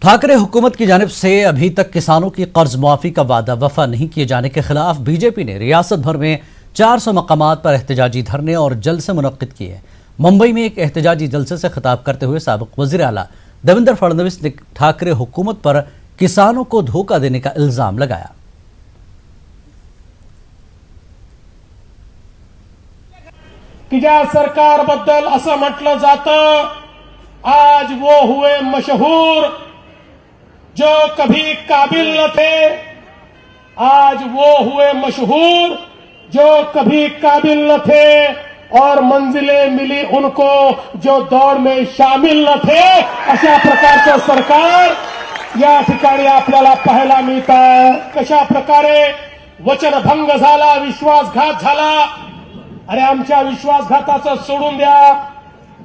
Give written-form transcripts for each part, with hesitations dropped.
ठाकरे हुकूमत की जानिब से अभी तक किसानों की कर्ज मुआफी का वादा वफा नहीं किए जाने के खिलाफ बीजेपी ने रियासत भर में 400 मकामात पर एहतजाजी धरने और जलसे मुनक्किद किए। मुंबई में एक एहतजाजी जलसे से खिताब करते हुए साबिक वज़ीर आला देवेंद्र फडणवीस ने ठाकरे हुकूमत पर किसानों को धोखा देने का इल्जाम लगाया। तिच्या सरकारबद्दल असं म्हटलं जातं, आज वो हुए मशहूर जो कभी काबिल न थे, आज वो हुए मशहूर जो कभी काबिल न थे और मंजिलें मिली उनको जो दौड़ में शामिल न थे। अशा प्रकारचं सरकार या ठिकाणी आपल्याला पाहायला मिळतं। कशा प्रकारे वचनभंग झाला, विश्वासघात झाला। अरे आमच्या विश्वासघाताचं सोडून द्या,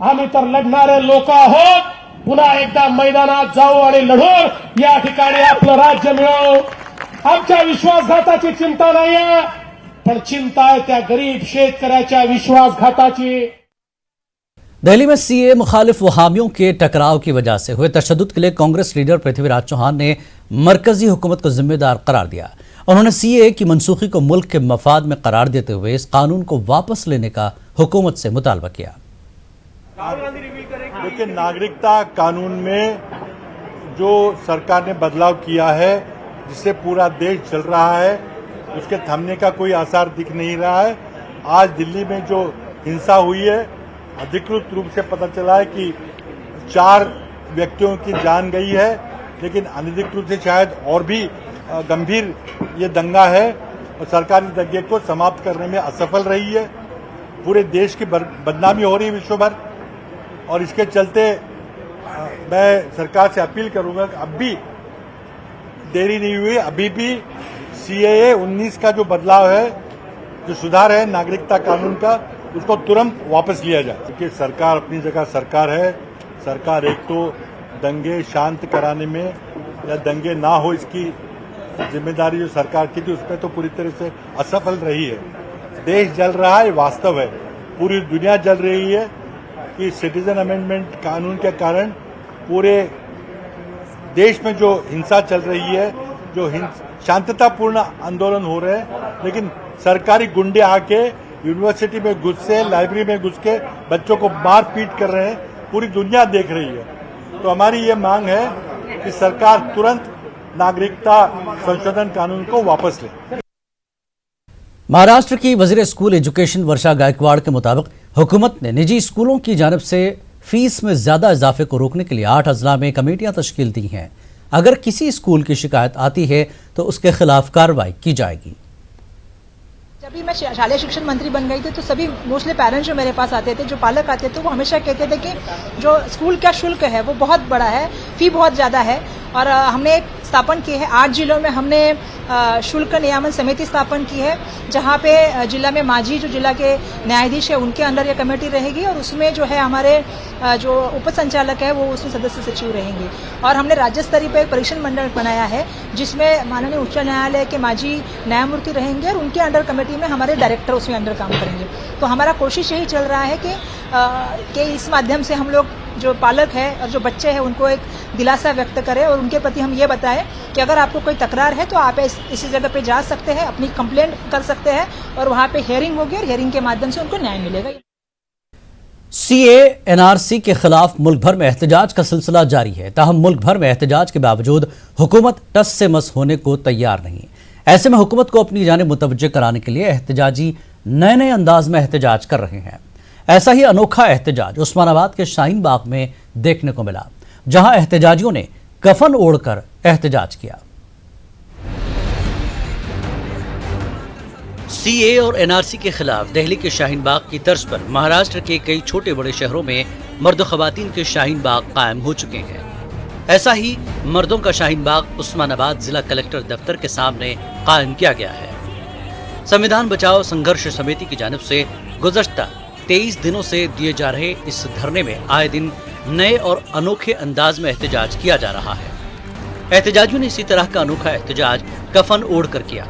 आम्ही तर लढणारे लोक आहोत। पुन्हा एकदा मैदानात जाऊ आणि लढून या ठिकाणी आपलं राज्य मिळवू। आमच्या विश्वासघाताची चिंता नाहीये, पण चिंता आहे त्या गरीब शेतकऱ्याच्या विश्वासघाताची। दिल्ली में सीए मुखालिफ वहामियों के टकराव की वजह से हुए तशद्दुद के लिए कांग्रेस लीडर पृथ्वीराज चौहान ने मरकजी हुकूमत को जिम्मेदार करार दिया। उन्होंने सीए की मनसूखी को मुल्क के मफाद में करार देते हुए इस कानून को वापस लेने का हुकूमत से मुतालबा किया। देखिए, नागरिकता कानून में जो सरकार ने बदलाव किया है, जिससे पूरा देश चल रहा है, उसके थमने का कोई आसार दिख नहीं रहा है। आज दिल्ली में जो हिंसा हुई है, अधिकृत रूप से पता चला है कि 4 व्यक्तियों की जान गई है, लेकिन अनधिकृत रूप से शायद और भी गंभीर ये दंगा है और सरकार इस दंगे को समाप्त करने में असफल रही है। पूरे देश की बदनामी हो रही है विश्व भर, और इसके चलते मैं सरकार से अपील करूंगा कि अब भी देरी नहीं हुई, अभी भी सीएए 19 का जो बदलाव है, जो सुधार है नागरिकता कानून का, उसको तुरंत वापस लिया जाए। क्योंकि सरकार अपनी जगह सरकार है। सरकार एक तो दंगे शांत कराने में या दंगे ना हो, इसकी जिम्मेदारी जो सरकार की थी उसमें तो पूरी तरह से असफल रही है। देश जल रहा है, वास्तव है, पूरी दुनिया जल रही है कि सिटीजन अमेंडमेंट कानून के कारण पूरे देश में जो हिंसा चल रही है, जो शांततापूर्ण आंदोलन हो रहे हैं, लेकिन सरकारी गुंडे आके यूनिवर्सिटी में घुस के, लाइब्रेरी में घुस के बच्चों को मार पीट कर रहे हैं, पूरी दुनिया देख रही है। तो हमारी ये मांग है कि सरकार तुरंत नागरिकता संशोधन कानून को वापस ले। महाराष्ट्र की वजीर स्कूल एजुकेशन वर्षा गायकवाड़ के मुताबिक हुकूमत ने निजी स्कूलों की जानिब से फीस में ज्यादा इजाफे को रोकने के लिए 8 अजला में कमेटियां तश्कील दी हैं। अगर किसी स्कूल की शिकायत आती है तो उसके खिलाफ कार्रवाई की जाएगी। जब भी मैं शालेय शिक्षण मंत्री बन गई थी तो सभी मोस्टली पेरेंट्स जो मेरे पास आते थे, जो पालक आते थे, वो हमेशा कहते थे कि जो स्कूल का शुल्क है वो बहुत बड़ा है, फी बहुत ज़्यादा है। और हमने एक स्थापन की है, 8 जिलों में हमने शुल्क नियामन समिति स्थापन की है, जहाँ पे जिला में मांझी जो जिला के न्यायाधीश है उनके अंडर ये कमेटी रहेगी, और उसमें जो है हमारे जो उप संचालक है वो उसमें सदस्य सचिव रहेंगे। और हमने राज्य स्तरीय पर एक परीक्षण मंडल बनाया है, जिसमें माननीय उच्च न्यायालय के मांझी न्यायमूर्ति रहेंगे और उनके अंडर कमेटी में हमारे डायरेक्टर उसमें अंडर काम करेंगे। तो हमारा कोशिश यही चल रहा है कि इस माध्यम से हम लोग जो पालक है और जो बच्चे हैं उनको एक दिलासा व्यक्त करें और उनके प्रति हम ये बताएं कि अगर आपको कोई तकरार है तो आप इसी जगह पे जा सकते हैं, अपनी कंप्लेंट कर सकते हैं और वहां पे हियरिंग होगी और हियरिंग के माध्यम से उनको न्याय मिलेगा। सीए एनआरसी के खिलाफ मुल्क भर में एहतजाज का सिलसिला जारी है। ताहम मुल्क भर में एहतजाज के बावजूद हुकूमत टस से मस होने को तैयार नहीं। ऐसे में हुकूमत को अपनी जानिब मुतवज्जे कराने के लिए एहतजाजी नए नए अंदाज में एहतजाज कर रहे हैं। ऐसा ही अनोखा एहतजाज उस्मानाबाद के शाहीन बाग में देखने को मिला, जहां एहतजाजियों ने कफन ओढ़कर एहतजाज किया। सीए और एनआरसी के खिलाफ दिल्ली के शाहीन बाग की तर्ज पर महाराष्ट्र के कई छोटे बड़े शहरों में मर्द ख़वातीन के शाहीन बाग कायम हो चुके हैं। ऐसा ही मर्दों का शाहीन बाग उस्मानाबाद जिला कलेक्टर दफ्तर के सामने कायम किया गया है। संविधान बचाओ संघर्ष समिति की जानिब से गुज़श्ता 23 दिनों से दिए जा रहे इस धरने में आए दिन नए और अनोखे अंदाज में एहतजाज किया जा रहा है। एहतजाजियों ने इसी तरह का अनोखा एहतजाज कफन ओढ़ कर किया।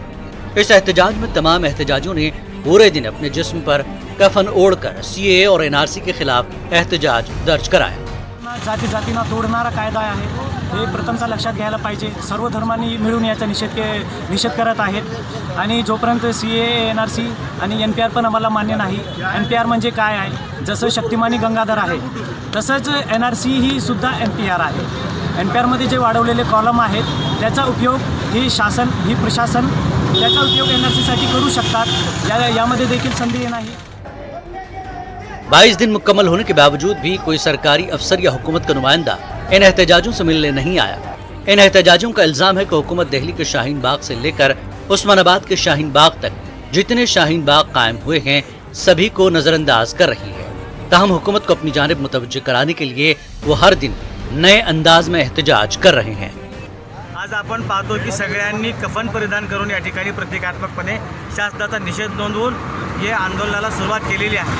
इस एहतजाज में तमाम एहतजाजियों ने पूरे दिन अपने जिस्म पर कफन ओढ़कर सीएए और एनआरसी के खिलाफ एहतजाज दर्ज कराया। जाती जातींना तोडणारा कायदा आहे हे प्रथमतः लक्षात घ्यायला पाहिजे. सर्व धर्मांनी मिळून याचा निषेध करत आहेत आणि जोपर्यंत CAA, NRC आणि NPR पण आम्हाला मान्य नाही. NPR म्हणजे काय आहे, जसं शक्तिमानी गंगाधर आहे तसंच NRC ही सुद्धा NPR आहे. NPRमध्ये जे वाढवलेले कॉलम आहेत त्याचा उपयोग ही प्रशासन त्याचा उपयोग NRCसाठी करू शकतात. यामध्ये देखील संधी नाही. 22 दिन मुकम्मल होने के बावजूद भी कोई सरकारी अफसर या हुकूमत का नुमाइंदा इन एहतजाजों से मिलने नहीं आया. इन एहतजाजों का इल्जाम है कि हुकूमत दिल्ली के शाहीन बाग से लेकर उस्मानाबाद के शाहीन बाग तक जितने शाहीन बाग कायम हुए हैं सभी को नजरअंदाज कर रही है. ताहम हुकूमत को अपनी जानिब मुतवज्जो कराने के लिए वो हर दिन नए अंदाज में एहतजाज कर रहे हैं. आज आपण पाहतो की सगळ्यांनी कफन परिधान करून या ठिकाणी प्रतिकात्मकपणे शासनाचा निषेध नोंदवून हे आंदोलनाला सुरुवात केलेली आहे.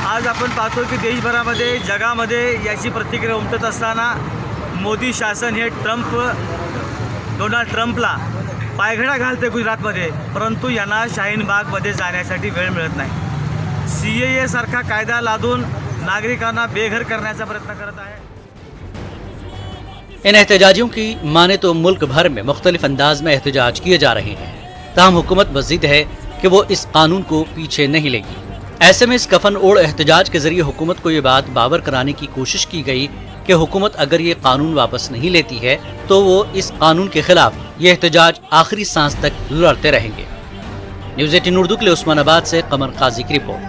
आज आपण पाहतो की देशभरामध्ये जगामध्ये याची प्रतिक्रिया उमटत असताना मोदी शासन हे डोनाल्ड ट्रम्पला पायघडा घालते गुजरातमध्ये, परंतु यांना शाहीन बागमध्ये जाण्यासाठी वेळ मिळत नाही. CAA सारखा कायदा लादून नागरिकांना बेघर करण्याचा प्रयत्न करत आहे. इन एहतजाजियों की माने तो मुल्क भर में मुख्तलिफ अंदाज में एहतजाज किए जा रहे हैं. ताहम हुकूमत मज़ीद है कि वो इस कानून को पीछे नहीं लेगी. ऐसे में इस कफन ओढ़ एहतजाज के जरिए हुकूमत को ये बात बावर कराने की कोशिश की गई कि हुकूमत अगर ये कानून वापस नहीं लेती है तो वो इस कानून के खिलाफ ये एहतजाज आखिरी सांस तक लड़ते रहेंगे. न्यूज़ 18 उर्दू के लिए उस्मानाबाद से कमर काजी की रिपोर्ट.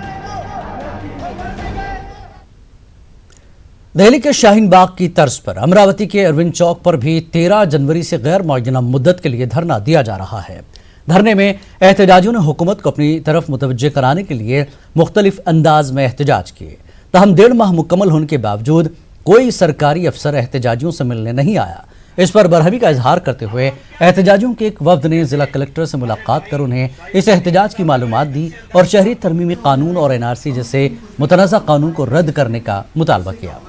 दिल्ली के शाहीन बाग की तर्ज पर अमरावती के अरविंद चौक पर भी 13 जनवरी से गैर मुअय्यना मुद्दत के लिए धरना दिया जा रहा है. धरने में एहतजाजियों ने हुकूमत को अपनी तरफ मुतवज्जो कराने के लिए मुख्तलिफ अंदाज में एहतजाज किए. ताहम 1.5 माह मुकम्मल होने के बावजूद कोई सरकारी अफसर एहतजाजियों से मिलने नहीं आया. इस पर बरहमी का इजहार करते हुए एहतजाजियों के एक वफ्द ने जिला कलेक्टर से मुलाकात कर उन्हें इस एहतजाज की मालूमात दी और शहरी तरमीमी कानून और NRC जैसे मुतनाज़ा कानून को रद्द करने का मुतालबा किया.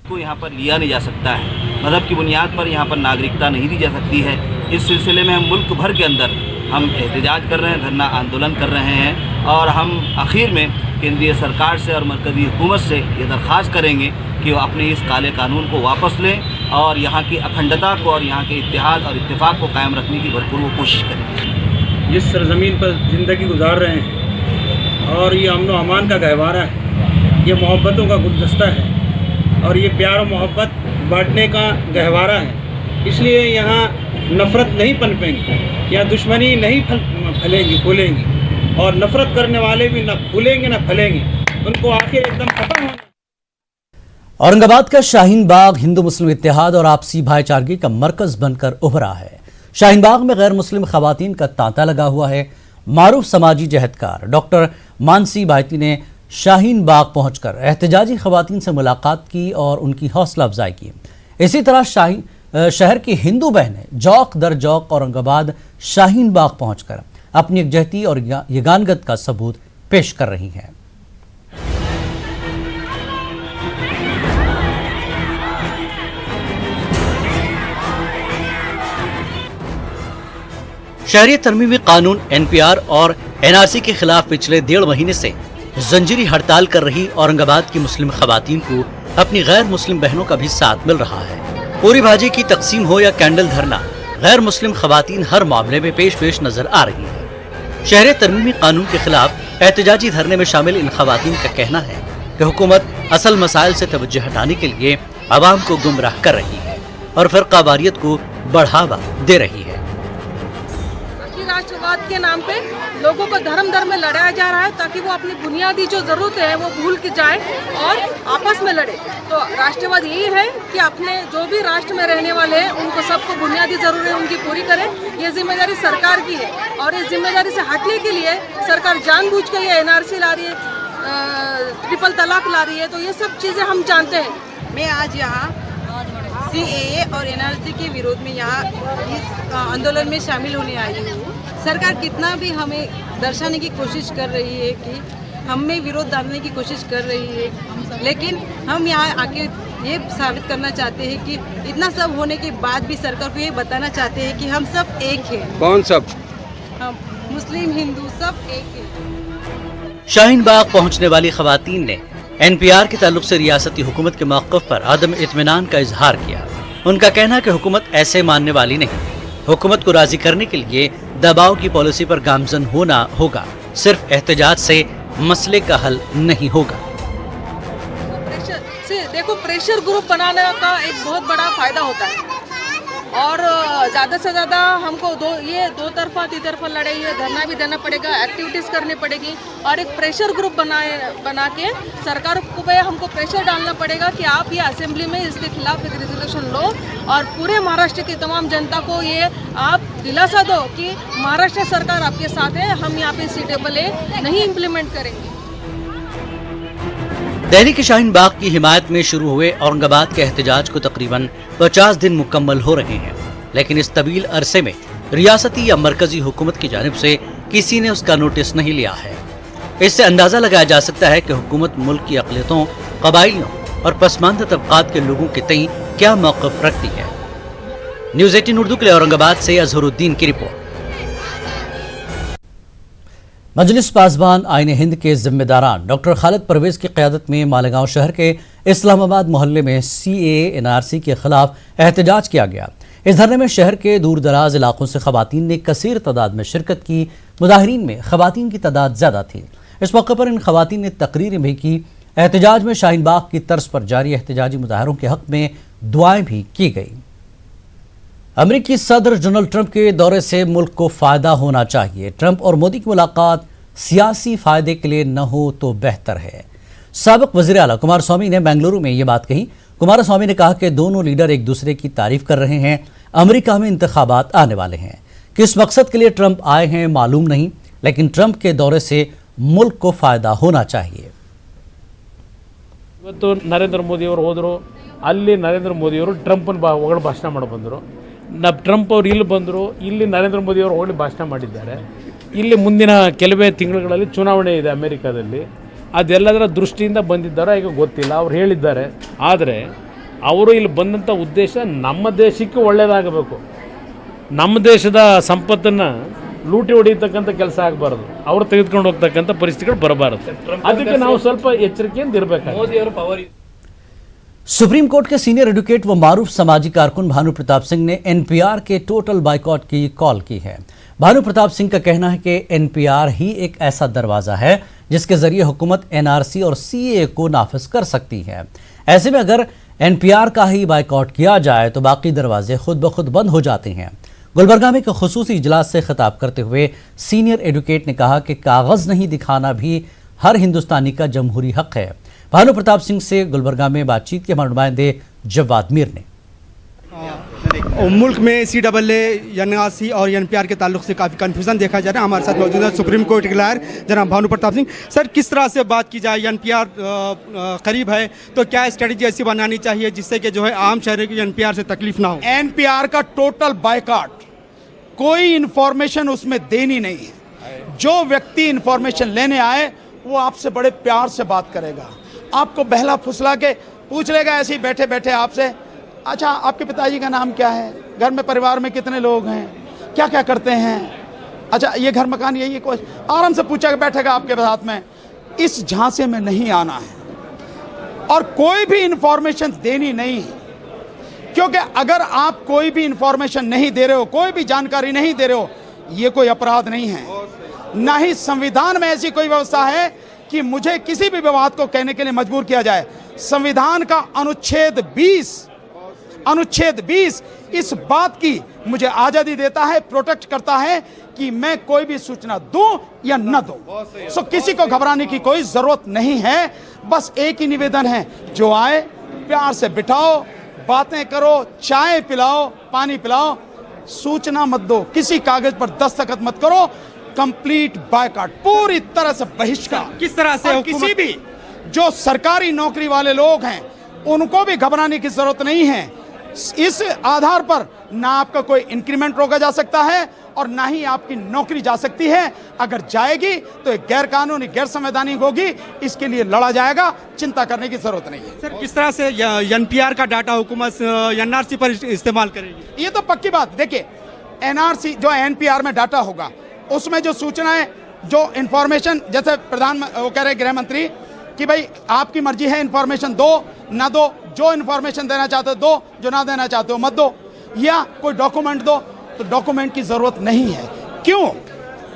को यहाँ पर लिया नहीं जा सकता है, मज़हब की बुनियाद पर यहाँ पर नागरिकता नहीं दी जा सकती है. इस सिलसिले में हम मुल्क भर के अंदर हम एहतजाज कर रहे हैं, धरना आंदोलन कर रहे हैं और हम आखिर में केंद्रीय सरकार से और मरकज़ी हुकूमत से ये दरख्वास्त करेंगे कि वो अपने इस काले कानून को वापस लें और यहाँ की अखंडता को और यहाँ के इत्तेहाद और इत्तेफाक को कायम रखने की भरपूर वो कोशिश करें. जिस सरजमीन पर ज़िंदगी गुजार रहे हैं और ये अमन व अमान का गहवारा है, ये मोहब्बतों का गुलदस्ता है और ये प्यार और मोहब्बत बांटने का गहवारा है. इसलिए यहाँ नफ़रत नहीं पनपेंगी या दुश्मनी नहीं फूलेंगी और नफ़रत करने वाले भी न फूलेंगे न फलेंगे. उनको आखिर एकदम खत्म होना. औरंगाबाद का शाहीन बाग हिंदू मुस्लिम इत्तेहाद और आपसी भाईचारगी का मरकज बनकर उभरा है. शाहीन बाग में गैर मुस्लिम खवातीन का तांता लगा हुआ है. मारूफ समाजी जहदकार डॉक्टर मानसी बायती ने शाहीन बाग पहुंचकर एहतजाजी खवातीन से मुलाकात की और उनकी हौसला अफजाई की. इसी तरह शहर की हिंदू बहनें जौक दर जौक औरंगाबाद शाहीन बाग पहुंचकर अपनी यकजहती और यगानगत का सबूत पेश कर रही हैं. शहरी तरमीमी कानून NPR और NRC के खिलाफ पिछले 1.5 महीने से जंजीरी हड़ताल कर रही औरंगाबाद की मुस्लिम खवातीन को अपनी गैर मुस्लिम बहनों का भी साथ मिल रहा है. पूरी भाजी की तकसीम हो या कैंडल धरना, गैर मुस्लिम खवातीन हर मामले में पेश नजर आ रही हैं. शहरी तरमीमी कानून के खिलाफ एहतजाजी धरने में शामिल इन खवातीन का कहना है कि हुकूमत असल मसाइल से तवज्जो हटाने के लिए आवाम को गुमराह कर रही है और फिरकावारियत को बढ़ावा दे रही है. राष्ट्रवाद के नाम पे लोगों को धर्म में लड़ाया जा रहा है ताकि वो अपनी बुनियादी जो जरूरतें हैं वो भूल के जाए और आपस में लड़े. तो राष्ट्रवाद यही है कि अपने जो भी राष्ट्र में रहने वाले हैं उनको सबको बुनियादी जरूरतें उनकी पूरी करें. ये जिम्मेदारी सरकार की है और इस जिम्मेदारी से हटने के लिए सरकार जानबूझ कर ये NRC ला रही है, ट्रिपल तलाक ला रही है. तो ये सब चीज़ें हम जानते हैं. मैं आज यहाँ CAA और NRC के विरोध में यहाँ इस आंदोलन में शामिल होने आई हूँ. सरकार कितना भी हमें दर्शाने की कोशिश कर रही है कि हम में विरोध डालने की कोशिश कर रही है, लेकिन हम यहाँ आके ये साबित करना चाहते हैं कि इतना सब होने के बाद भी सरकार को ये बताना चाहते हैं कि हम सब एक हैं. कौन सब? हम मुस्लिम हिंदू सब एक हैं. शाहीन बाग पहुंचने वाली खवातीन ने NPR के ताल्लुक से रियासती हुकूमत के मौक़िफ़ पर अदम इत्मीनान का इजहार किया. उनका कहना है कि हुकूमत ऐसे मानने वाली नहीं। हुकूमत को राजी करने के लिए दबाव की पॉलिसी पर गामजन होना होगा। सिर्फ एहतजाज से मसले का हल नहीं होगा। देखो, प्रेशर ग्रुप बनाने का एक बहुत बड़ा फायदा होता है और ज़्यादा से ज़्यादा हमको दो तरफा तिरफा लड़ाई है, धरना भी देना पड़ेगा, एक्टिविटीज़ करनी पड़ेगी और एक प्रेशर ग्रुप बना के सरकार को पे हमको प्रेशर डालना पड़ेगा कि आप ये असेंबली में इसके खिलाफ एक रेजोल्यूशन लो और पूरे महाराष्ट्र की तमाम जनता को ये आप दिलासा दो कि महाराष्ट्र सरकार आपके साथ है, हम यहाँ पे C-A नहीं इम्प्लीमेंट करेंगे। दिल्ली के शाहीन बाग की हिमायत में शुरू हुए औरंगाबाद के एहतजाज को तकरीबन 50 दिन मुकम्मल हो रहे हैं, लेकिन इस तवील अरसे में रियासती या मरकजी हुकूमत की जानिब से किसी ने उसका नोटिस नहीं लिया है। इससे अंदाजा लगाया जा सकता है कि हुकूमत मुल्क की अक़लियतों, कबाइलियों और पसमानदा तबकात के लोगों के तई क्या मौक़िफ़ रखती है। न्यूज़ 18 उर्दू के लिए औरंगाबाद से अजहरुद्दीन की रिपोर्ट। मजलिस पासबान आईन हिंद के जिम्मेदारान डॉक्टर खालिद परवेज की क़यादत में मालेगांव शहर के इस्लामाबाद मोहल्ले में CAA NRC के खिलाफ एहतजाज किया गया। इस धरने में शहर के दूर दराज इलाकों से खवातीन ने कसीर तादाद में शिरकत की। मुजाहिरीन में खवातीन की तादाद ज़्यादा थी। इस मौके पर इन खवातीन ने तकरीरें भी की। एहतजाज में शाहीन बाग की तर्ज पर जारी एहतजाजी मुजाहरों के हक में दुआएं भी की गई। अमेरिकी सदर डोनाल्ड ट्रंप के दौरे से मुल्क को फायदा होना चाहिए। ट्रंप और मोदी की मुलाकात सियासी फायदे के लिए न हो तो बेहतर है। साबिक वज़ीर आला कुमारस्वामी ने बेंगलुरु में ये बात कही। कुमारस्वामी ने कहा कि दोनों लीडर एक दूसरे की तारीफ कर रहे हैं। अमेरिका में इंतखाबात आने वाले हैं। किस मकसद के लिए ट्रंप आए हैं मालूम नहीं, लेकिन ट्रंप के दौरे से मुल्क को फायदा होना चाहिए। ಇವತ್ತು ನರೇಂದ್ರ ಮೋದಿಯವರು ಹೋದರು, ಅಲ್ಲಿ ನರೇಂದ್ರ ಮೋದಿಯವರು ಟ್ರಂಪನ ಹೊಗಳಿ ಭಾಷಣ ಮಾಡಿ ಬಂದರು. ಟ್ರಂಪ್ ಅವರು ಇಲ್ಲಿ ಬಂದರು, ಇಲ್ಲಿ ನರೇಂದ್ರ ಮೋದಿಯವರು ಹೊಗಳಿ ಭಾಷಣ ಮಾಡಿದ್ದಾರೆ. ಇಲ್ಲಿ ಮುಂದಿನ ಕೆಲವೇ ತಿಂಗಳುಗಳಲ್ಲಿ ಚುನಾವಣೆ ಇದೆ ಅಮೆರಿಕಾದಲ್ಲಿ. ಅದೆಲ್ಲದರ ದೃಷ್ಟಿಯಿಂದ ಬಂದಿದ್ದಾರೋ ಈಗ ಗೊತ್ತಿಲ್ಲ, ಅವ್ರು ಹೇಳಿದ್ದಾರೆ. ಆದರೆ ಅವರು ಇಲ್ಲಿ ಬಂದಂಥ ಉದ್ದೇಶ ನಮ್ಮ ದೇಶಕ್ಕೆ ಒಳ್ಳೆಯದಾಗಬೇಕು, ನಮ್ಮ ದೇಶದ ಸಂಪತ್ತನ್ನು ಲೂಟಿ ಹೊಡೆಯತಕ್ಕಂಥ ಕೆಲಸ ಆಗಬಾರ್ದು, ಅವರು ತೆಗೆದುಕೊಂಡು ಹೋಗ್ತಕ್ಕಂಥ ಪರಿಸ್ಥಿತಿಗಳು ಬರಬಾರದು. ಅದಕ್ಕೆ ನಾವು ಸ್ವಲ್ಪ ಎಚ್ಚರಿಕೆಯಿಂದ ಇರಬೇಕು. सुप्रीम कोर्ट के सीनियर एडवोकेट व मारूफ समाजी कारकुन भानु प्रताप सिंह ने NPR के टोटल बाइकॉट की कॉल की है। भानु प्रताप सिंह का कहना है कि NPR ही एक ऐसा दरवाज़ा है जिसके जरिए हुकूमत NRC और CAA को नाफिज कर सकती है। ऐसे में अगर NPR का ही बाइकॉट किया जाए तो बाकी दरवाजे खुद ब खुद बंद हो जाते हैं। गुलबर्गा में एक खुसूसी इजलास से खिताब करते हुए सीनियर एडवोकेट ने कहा कि कागज़ नहीं दिखाना भी हर हिंदुस्तानी का जमहूरी हक है। भानु प्रताप सिंह से गुलबर्गा में बातचीत के हमारे नुमाइंदे जवाद मीर ने मुल्क में CAA, NRC और NPR के ताल्लुक से काफ़ी कन्फ्यूज़न देखा जा रहा है। हमारे साथ मौजूद है सुप्रीम कोर्ट के लॉयर जनाब भानु प्रताप सिंह। सर, किस तरह से बात की जाए, NPR करीब है तो क्या स्ट्रेटजी ऐसी बनानी चाहिए जिससे कि जो है आम शहरी की NPR से तकलीफ ना हो? NPR का टोटल बायकॉट, कोई इन्फॉर्मेशन उसमें देनी नहीं है। जो व्यक्ति इन्फॉर्मेशन लेने आए वो आपसे बड़े प्यार से बात करेगा, आपको बहला फुसला के पूछ लेगा ऐसे ही बैठे बैठे आपसे, अच्छा आपके पिताजी का नाम क्या है, घर में परिवार में कितने लोग हैं, क्या क्या करते हैं, अच्छा ये घर मकान यही है, कुछ आराम से पूछा बैठेगा आपके साथ में। इस झांसे में नहीं आना है और कोई भी इंफॉर्मेशन देनी नहीं है, क्योंकि अगर आप कोई भी इंफॉर्मेशन नहीं दे रहे हो, कोई भी जानकारी नहीं दे रहे हो, ये कोई अपराध नहीं है। ना ही संविधान में ऐसी कोई व्यवस्था है कि मुझे किसी भी विवाद को कहने के लिए मजबूर किया जाए। संविधान का अनुच्छेद 20 इस बात की मुझे आज़ादी देता है, प्रोटेक्ट करता है कि मैं कोई भी सूचना दूं या न दूं। सो किसी को घबराने की कोई जरूरत नहीं है। बस एक ही निवेदन है, जो आए प्यार से बिठाओ, बातें करो, चाय पिलाओ, पानी पिलाओ, सूचना मत दो, किसी कागज पर दस्तखत मत करो। कंप्लीट बायकॉट, पूरी तरह से बहिष्कार। किस तरह से किसी भी जो सरकारी नौकरी वाले लोग हैं उनको भी घबराने की जरूरत नहीं है। इस आधार पर ना आपका कोई इंक्रीमेंट रोका जा सकता है और ना ही आपकी नौकरी जा सकती है। अगर जाएगी तो एक गैर कानूनी, गैर संवैधानिक होगी, इसके लिए लड़ा जाएगा, चिंता करने की जरूरत नहीं है। सर, किस तरह से NPR का डाटा हुकूमत NRC पर इस्तेमाल करेगी? ये तो पक्की बात। देखिए, NRC जो NPR में डाटा होगा उसमें जो सूचनाएं, जो इंफॉर्मेशन, जैसे वो कह रहे गृह मंत्री कि भाई आपकी मर्जी है, इंफॉर्मेशन दो ना दो, जो इन्फॉर्मेशन देना चाहते हो दो, जो ना देना चाहते हो मत दो, या कोई डॉक्यूमेंट दो तो डॉक्यूमेंट की जरूरत नहीं है। क्यों?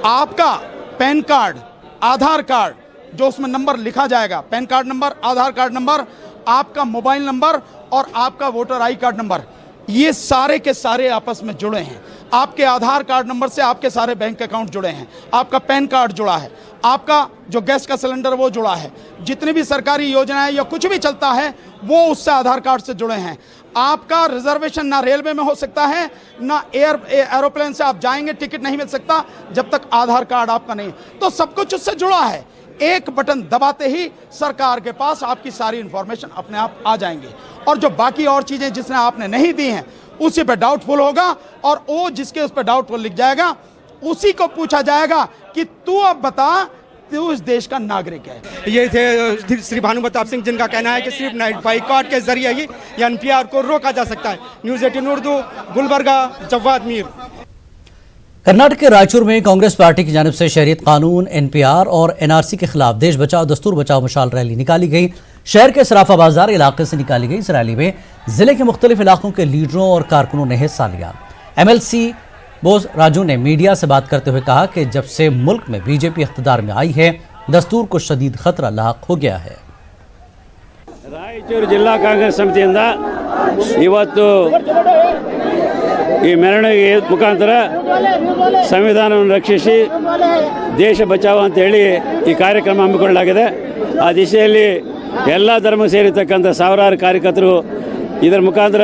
आपका पैन कार्ड, आधार कार्ड, जो उसमें नंबर लिखा जाएगा, पैन कार्ड नंबर, आधार कार्ड नंबर, आपका मोबाइल नंबर और आपका वोटर आई कार्ड नंबर, ये सारे के सारे आपस में जुड़े हैं। आपके आधार कार्ड नंबर से आपके सारे बैंक अकाउंट जुड़े हैं, आपका पैन कार्ड जुड़ा है, आपका जो गैस का सिलेंडर वो जुड़ा है, जितनी भी सरकारी योजनाएं या कुछ भी चलता है वो उससे आधार कार्ड से जुड़े हैं। आपका रिजर्वेशन ना रेलवे में हो सकता है, ना एरोप्लेन से आप जाएंगे टिकट नहीं मिल सकता जब तक आधार कार्ड आपका नहीं। तो सब कुछ उससे जुड़ा है। एक बटन दबाते ही सरकार के पास आपकी सारी इंफॉर्मेशन अपने आप आ जाएंगी, और जो बाकी और चीजें जिसने आपने नहीं दी हैं उसी पे डाउटफुल होगा, और वो जिसके उस पर डाउटफुल लिख जाएगा उसी को पूछा जाएगा कि तू अब बता, तू इस देश का नागरिक है। ये थे श्री भानु प्रताप सिंह, जिनका कहना है कि सिर्फ नाइट बाइकॉट के जरिए ही एनपीआर को रोका जा सकता है। न्यूज़ 18 उर्दू, गुलबर्गा, जवाद मीर। कर्नाटक के रायचूर में कांग्रेस पार्टी की जानिब से शहरियत कानून, एनपीआर और एनआरसी के खिलाफ देश बचाओ दस्तूर बचाओ मशाल रैली निकाली गई। शहर के सराफा बाजार इलाके से निकाली गई इस रैली में जिले के मुख्तलिफ इलाकों के लीडरों और कारकुनों ने हिस्सा लिया। MLC बोस राजू ने मीडिया से बात करते हुए कहा कि जब से मुल्क में बीजेपी इख्तिदार में आई है, दस्तूर को शदीद खतरा लाक हो गया है। ರಾಯಚೂರು ಜಿಲ್ಲಾ ಕಾಂಗ್ರೆಸ್ ಸಮಿತಿಯಿಂದ ಇವತ್ತು ಈ ಮೆರವಣಿಗೆ ಮುಖಾಂತರ ಸಂವಿಧಾನವನ್ನು ರಕ್ಷಿಸಿ ದೇಶ ಬಚಾವ ಅಂತ ಹೇಳಿ ಈ ಕಾರ್ಯಕ್ರಮ ಹಮ್ಮಿಕೊಳ್ಳಲಾಗಿದೆ। ಆ ದಿಶೆಯಲ್ಲಿ ಎಲ್ಲ ಧರ್ಮ ಸೇರಿರ್ತಕ್ಕಂಥ ಸಾವಿರಾರು ಕಾರ್ಯಕರ್ತರು ಇದರ ಮುಖಾಂತರ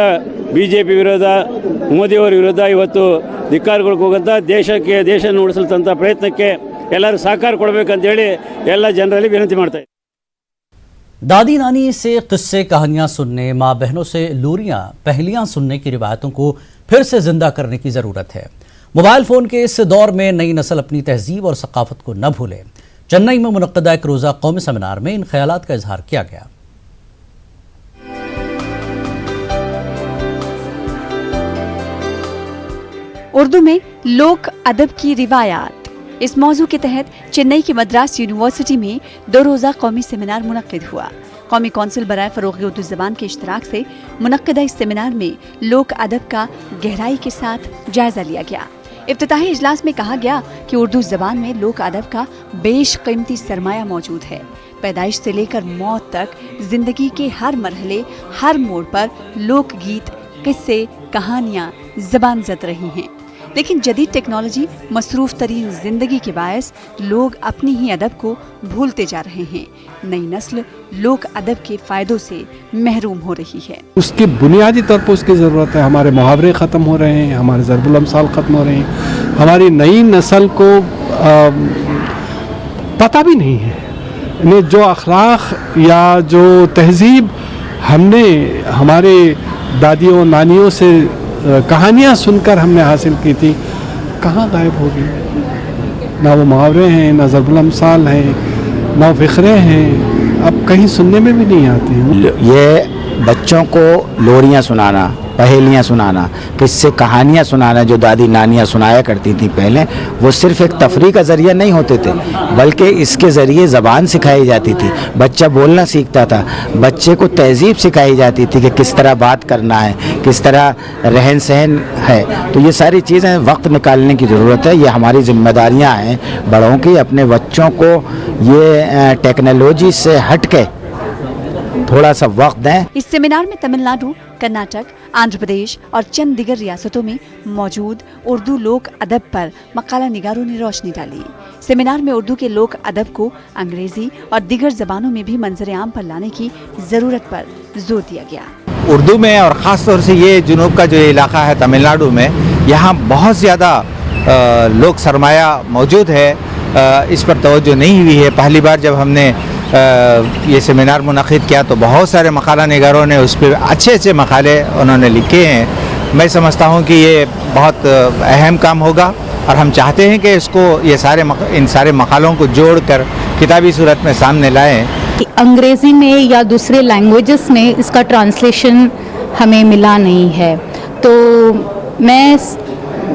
ಬಿಜೆಪಿ ವಿರೋಧ, ಮೋದಿಯವರ ವಿರುದ್ಧ ಇವತ್ತು ಧಿಕ್ಕಾರಗಳಿಗೆ ಹೋಗುತ್ತಾ ದೇಶವನ್ನು ಉಳಿಸಲಂತ ಪ್ರಯತ್ನಕ್ಕೆ ಎಲ್ಲರೂ ಸಹಕಾರ ಕೊಡಬೇಕಂತ ಹೇಳಿ ಎಲ್ಲ ಜನರಲ್ಲಿ ವಿನಂತಿ ಮಾಡ್ತಾ ಇದ್ದಾರೆ। दादी नानी से किस्से कहानियां सुनने, माँ बहनों से लोरियां पहेलियां सुनने की रिवायतों को फिर से जिंदा करने की ज़रूरत है। मोबाइल फ़ोन के इस दौर में नई नस्ल अपनी तहजीब और सकाफत को न भूले। चेन्नई में मुनक्कदा एक रोज़ा कौमी सेमिनार में इन ख्यालात का इजहार किया गया। उर्दू में लोक अदब की रिवायात, इस मौजू के तहत चेन्नई की मद्रास यूनिवर्सिटी में 2 रोज़ा कौमी सेमिनार मुनक्किद हुआ। कौमी कौंसिल बराए फ़रोग़ उर्दू ज़बान के इश्तराक से मुनक्किदा इस सेमिनार में लोक अदब का गहराई के साथ जायज़ा लिया गया। इफ्तिताही इजलास में कहा गया कि उर्दू ज़बान में लोक अदब का बेशकीमती सरमाया मौजूद है। पैदाइश से लेकर मौत तक जिंदगी के हर मरहले, हर मोड़ पर लोकगीत, किस्से, कहानियाँ ज़बान ज़द रही हैं। लेकिन जदीद टेक्नोलॉजी, मसरूफ़ तरीन ज़िंदगी के बायस लोग अपनी ही अदब को भूलते जा रहे हैं। नई नस्ल लोक अदब के फ़ायदों से महरूम हो रही है। उसकी बुनियादी तौर पर उसकी ज़रूरत है। हमारे मुहावरे ख़त्म हो रहे हैं, हमारे ज़रबुल अमसाल ख़त्म हो रहे हैं। हमारी नई नस्ल को पता भी नहीं है जो अखलाक या जो तहजीब हमने हमारे दादियों नानियों से कहानियाँ सुनकर हमने हासिल की थी, कहाँ गायब हो गई। ना वो मुहावरे हैं, ना ज़रबुल अमसाल हैं, ना फ़िक्रे हैं, अब कहीं सुनने में भी नहीं आती हैं। ये बच्चों को लोरियाँ सुनाना, पहेलियाँ सुनाना, किस्से कहानियाँ सुनाना जो दादी नानियाँ सुनाया करती थी पहले, वो सिर्फ एक तफरीह का ज़रिया नहीं होते थे, बल्कि इसके ज़रिए ज़बान सिखाई जाती थी। बच्चा बोलना सीखता था, बच्चे को तहजीब सिखाई जाती थी कि किस तरह बात करना है, किस तरह रहन सहन है। तो ये सारी चीज़ें वक्त निकालने की ज़रूरत है। ये हमारी जिम्मेदारियाँ हैं बड़ों की, अपने बच्चों को ये टेक्नोलॉजी से हट के थोड़ा सा वक्त दें। इस सेमिनार में तमिलनाडु, कर्नाटक, आंध्र प्रदेश और चंद दिगर रियासतों में मौजूद उर्दू लोक अदब पर मकाला निगारों ने रोशनी डाली। सेमिनार में उर्दू के लोक अदब को अंग्रेजी और दिगर जबानों में भी मंजर आम पर लाने की जरूरत पर जोर दिया गया। उर्दू में और ख़ास तौर से ये जुनूब का जो इलाका है तमिलनाडु में, यहाँ बहुत ज़्यादा लोक सरमाया मौजूद है। इस पर तवज्जो नहीं हुई है। पहली बार जब हमने ये सेमिनार मुनक़िद किया तो बहुत सारे मकाला निगारों ने उस पर अच्छे अच्छे मकाले उन्होंने लिखे हैं। मैं समझता हूँ कि ये बहुत अहम काम होगा और हम चाहते हैं कि इसको इन सारे मकालों को जोड़कर किताबी सूरत में सामने लाएं। अंग्रेज़ी में या दूसरे लैंग्वेजेस में इसका ट्रांसलेशन हमें मिला नहीं है, तो मैं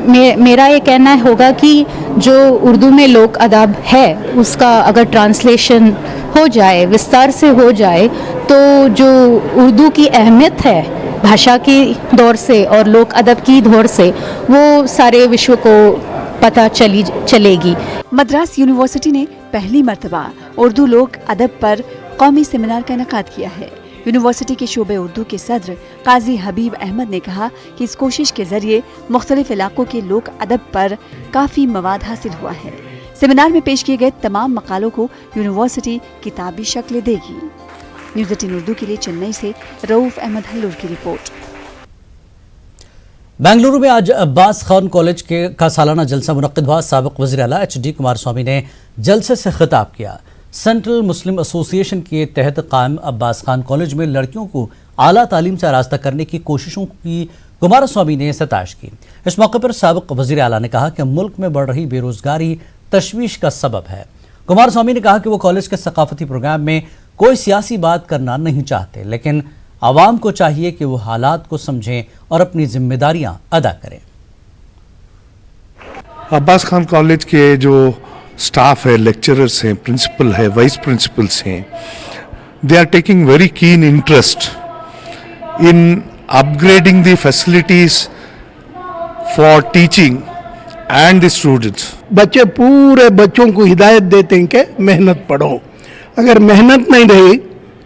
मेरा ये कहना होगा कि जो उर्दू में लोक अदब है उसका अगर ट्रांसलेशन हो जाए, विस्तार से हो जाए, तो जो उर्दू की अहमियत है भाषा की दौर से और लोक अदब की दौर से, वो सारे विश्व को पता चलेगी। मद्रास यूनिवर्सिटी ने पहली मर्तबा उर्दू लोक अदब पर कौमी सेमिनार का इनेकाद किया है। यूनिवर्सिटी के शोबे उर्दू के सदर काजी हबीब अहमद ने कहा कि इस कोशिश के जरिए मुख्तलिफ इलाकों के लोक अदब पर काफ़ी मवाद हासिल हुआ है। सेमिनार में पेश किए गए तमाम मकालों को यूनिवर्सिटी किताबी शक्ल देगी। न्यूज़ 18 उर्दू के लिए चेन्नई से रऊफ अहमद हल्लूर की रिपोर्ट। बेंगलुरु में आज अब्बास खान कॉलेज का सालाना जलसा मुनक्किद हुआ। साबिक वज़ीर आला HD कुमारस्वामी ने जलसे से खिताब किया। सेंट्रल मुस्लिम एसोसिएशन के तहत कायम अब्बास खान कॉलेज में लड़कियों को आला तालीम से आरास्ता करने की कोशिशों की कुमारस्वामी ने सताश की। इस मौके पर साबिक वज़ीर आला ने कहा कि मुल्क में बढ़ रही बेरोजगारी तशवीश का सबब है। कुमारस्वामी ने कहा कि वो कॉलेज के सकाफती प्रोग्राम में कोई सियासी बात करना नहीं चाहते, लेकिन आवाम को चाहिए कि वो हालात को समझें और अपनी जिम्मेदारियां अदा करें। अब्बास खान कॉलेज के जो स्टाफ है, लेक्चरर्स हैं, प्रिंसिपल है, वाइस प्रिंसिपल्स हैं, they are taking very keen interest in upgrading the facilities for teaching and the students. बच्चे पूरे बच्चों को हिदायत देते हैं कि मेहनत पढ़ो। अगर मेहनत नहीं रही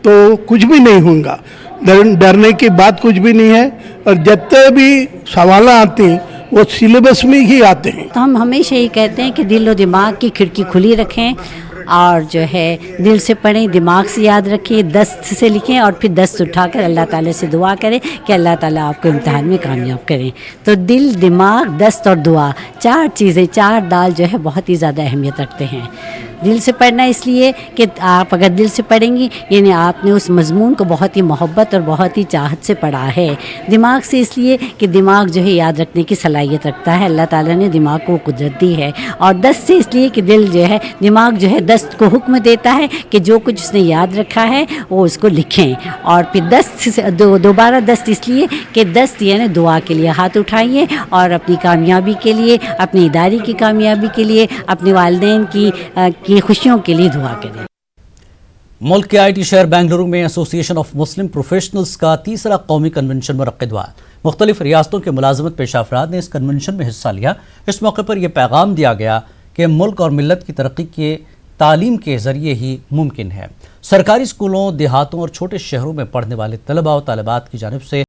तो कुछ भी नहीं होगा। डरने की बात कुछ भी नहीं है। और जितने भी सवाल आते हैं वो सिलेबस में ही आते हैं। तो हम हमेशा ये कहते हैं कि दिल और दिमाग की खिड़की खुली रखें और जो है दिल से पढ़ें, दिमाग से याद रखें, दस्त से लिखें और फिर दस्त उठाकर अल्लाह ताला से दुआ करें कि अल्लाह ताला आपको इम्तिहान में कामयाब करें। तो दिल, दिमाग, दस्त और दुआ, चार चीज़ें, चार दाल जो है बहुत ही ज़्यादा अहमियत रखते हैं। दिल से पढ़ना इसलिए कि आप अगर दिल से पढ़ेंगी यानी आपने उस मज़मून को बहुत ही मोहब्बत और बहुत ही चाहत से पढ़ा है। दिमाग से इसलिए कि दिमाग जो है याद रखने की सलाहियत रखता है, अल्लाह ताला ने दिमाग को कुदरत दी है। और दस्त से इसलिए कि दिल जो है, दिमाग जो है दस्त को हुक्म देता है कि जो कुछ उसने याद रखा है वो उसको लिखें। और फिर दस्त से दोबारा दस्त इसलिए कि दस्त यानी दुआ के लिए हाथ उठाइए और अपनी कामयाबी के लिए, अपनी इदारे की कामयाबी के लिए, अपने वालिदैन की खुशियों के लिए दुआ करें। मुल्क के IT शहर बेंगलुरु में एसोसिएशन ऑफ मुस्लिम प्रोफेशनल्स का तीसरा कौमी कन्वेंशन मुनक्किद हुआ। मुख्तलिफ रियासतों के मुलाजमत पेशा अफराद ने इस कन्वेंशन में हिस्सा लिया। इस मौके पर यह पैगाम दिया गया कि मुल्क और मिल्लत की तरक्की के तालीम के जरिए ही मुमकिन है। सरकारी स्कूलों, देहातों और छोटे शहरों में पढ़ने वाले तलबा और तालिबात की जानिब से